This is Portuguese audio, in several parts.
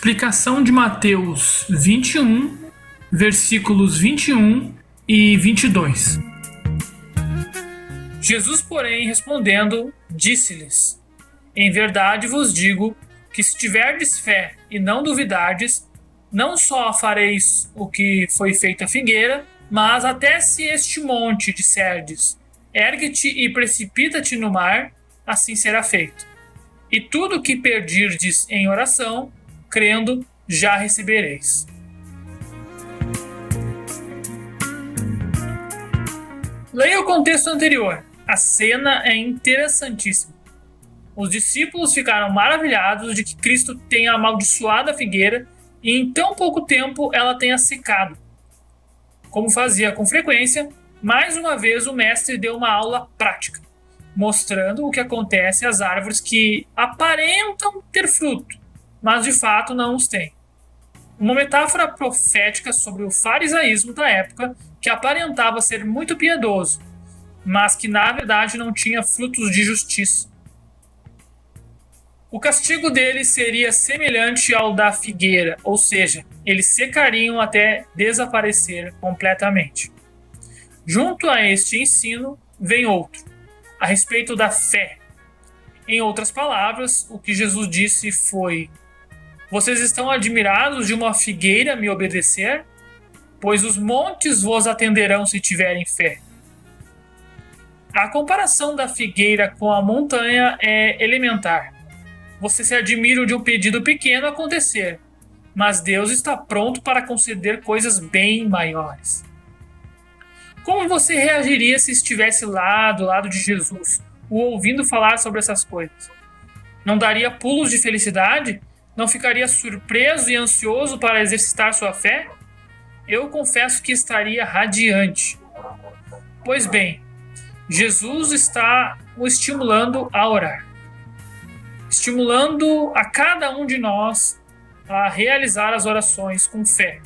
Explicação de Mateus 21, versículos 21 e 22. Jesus, porém, respondendo, disse-lhes: Em verdade vos digo que se tiverdes fé e não duvidardes, não só fareis o que foi feito à figueira, mas até se este monte disserdes: ergue-te e precipita-te no mar, assim será feito. E tudo o que pedirdes em oração, crendo, já recebereis. Leia o contexto anterior. A cena é interessantíssima. Os discípulos ficaram maravilhados de que Cristo tenha amaldiçoado a figueira e em tão pouco tempo ela tenha secado. Como fazia com frequência, mais uma vez o mestre deu uma aula prática, mostrando o que acontece às árvores que aparentam ter fruto, mas de fato não os têm. Uma metáfora profética sobre o farisaísmo da época, que aparentava ser muito piedoso, mas que na verdade não tinha frutos de justiça. O castigo deles seria semelhante ao da figueira, ou seja, eles secariam até desaparecer completamente. Junto a este ensino vem outro, a respeito da fé. Em outras palavras, o que Jesus disse foi: Vocês estão admirados de uma figueira me obedecer? Pois os montes vos atenderão se tiverem fé. A comparação da figueira com a montanha é elementar. Você se admira de um pedido pequeno acontecer, mas Deus está pronto para conceder coisas bem maiores. Como você reagiria se estivesse lá do lado de Jesus, o ouvindo falar sobre essas coisas? Não daria pulos de felicidade? Não ficaria surpreso e ansioso para exercitar sua fé? Eu confesso que estaria radiante. Pois bem, Jesus está o estimulando a orar, estimulando a cada um de nós a realizar as orações com fé.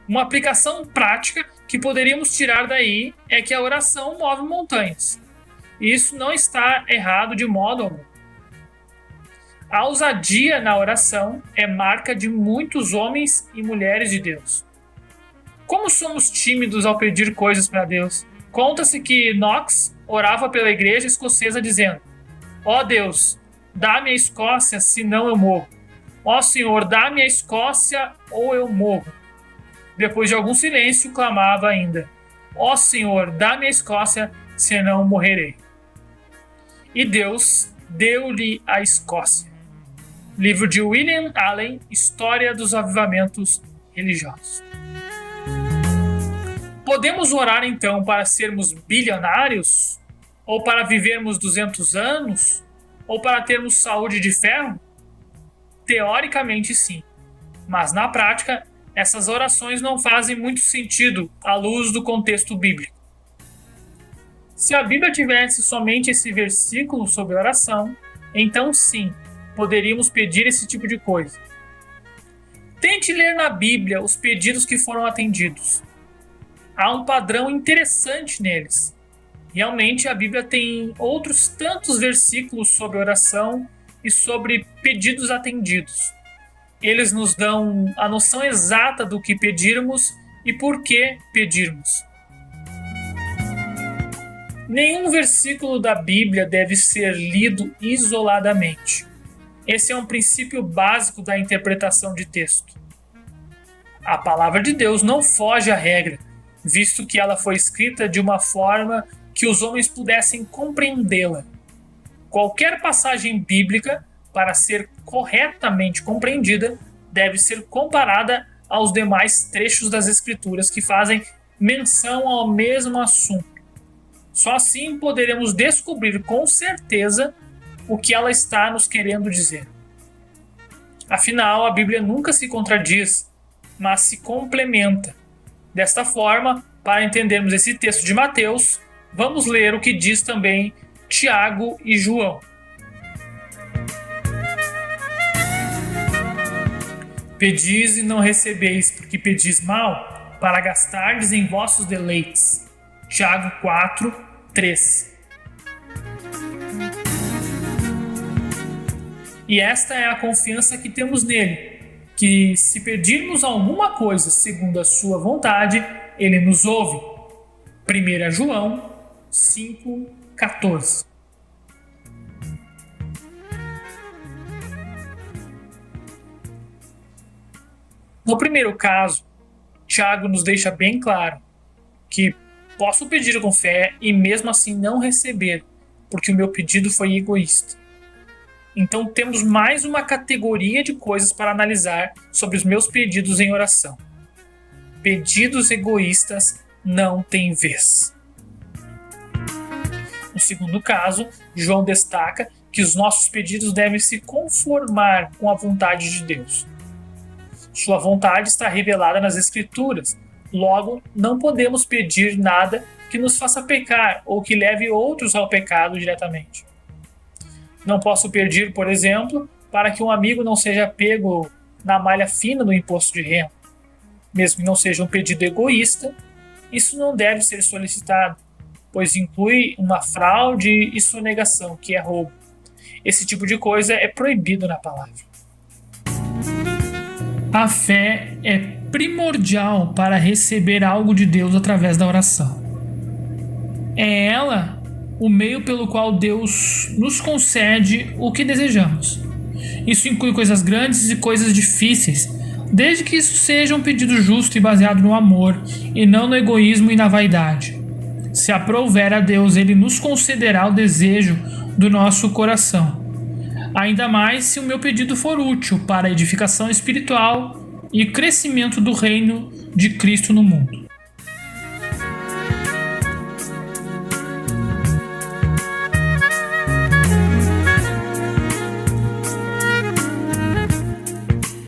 Uma aplicação prática que poderíamos tirar daí é que a oração move montanhas. E isso não está errado de modo algum. A ousadia na oração é marca de muitos homens e mulheres de Deus. Como somos tímidos ao pedir coisas para Deus? Conta-se que Knox orava pela igreja escocesa dizendo: Ó Deus, dá-me a Escócia, senão eu morro. Ó Senhor, dá-me a Escócia ou eu morro. Depois de algum silêncio, clamava ainda: Ó Senhor, dá-me a Escócia, senão morrerei. E Deus deu-lhe a Escócia. Livro de William Allen, História dos Avivamentos Religiosos. Podemos orar então para sermos bilionários? Ou para vivermos 200 anos? Ou para termos saúde de ferro? Teoricamente sim, mas na prática essas orações não fazem muito sentido à luz do contexto bíblico. Se a Bíblia tivesse somente esse versículo sobre oração, então sim, poderíamos pedir esse tipo de coisa. Tente ler na Bíblia os pedidos que foram atendidos. Há um padrão interessante neles. Realmente a Bíblia tem outros tantos versículos sobre oração e sobre pedidos atendidos. Eles nos dão a noção exata do que pedirmos e por que pedirmos. Nenhum versículo da Bíblia deve ser lido isoladamente. Esse é um princípio básico da interpretação de texto. A palavra de Deus não foge à regra, visto que ela foi escrita de uma forma que os homens pudessem compreendê-la. Qualquer passagem bíblica, para ser corretamente compreendida, deve ser comparada aos demais trechos das Escrituras que fazem menção ao mesmo assunto. Só assim poderemos descobrir com certeza o que ela está nos querendo dizer. Afinal, a Bíblia nunca se contradiz, mas se complementa. Desta forma, para entendermos esse texto de Mateus, vamos ler o que diz também Tiago e João. Pedis e não recebeis, porque pedis mal, para gastardes em vossos deleites. Tiago 4, 3. E esta é a confiança que temos nele, que se pedirmos alguma coisa segundo a sua vontade, ele nos ouve. 1 João 5,14. No primeiro caso, Tiago nos deixa bem claro que posso pedir com fé e mesmo assim não receber, porque o meu pedido foi egoísta. Então temos mais uma categoria de coisas para analisar sobre os meus pedidos em oração. Pedidos egoístas não têm vez. No segundo caso, João destaca que os nossos pedidos devem se conformar com a vontade de Deus. Sua vontade está revelada nas Escrituras. Logo, não podemos pedir nada que nos faça pecar ou que leve outros ao pecado diretamente. Não posso pedir, por exemplo, para que um amigo não seja pego na malha fina do imposto de renda. Mesmo que não seja um pedido egoísta, isso não deve ser solicitado, pois inclui uma fraude e sonegação, que é roubo. Esse tipo de coisa é proibido na palavra. A fé é primordial para receber algo de Deus através da oração. É ela o meio pelo qual Deus nos concede o que desejamos. Isso inclui coisas grandes e coisas difíceis, desde que isso seja um pedido justo e baseado no amor, e não no egoísmo e na vaidade. Se aprouver a Deus, Ele nos concederá o desejo do nosso coração. Ainda mais se o meu pedido for útil para a edificação espiritual e crescimento do reino de Cristo no mundo.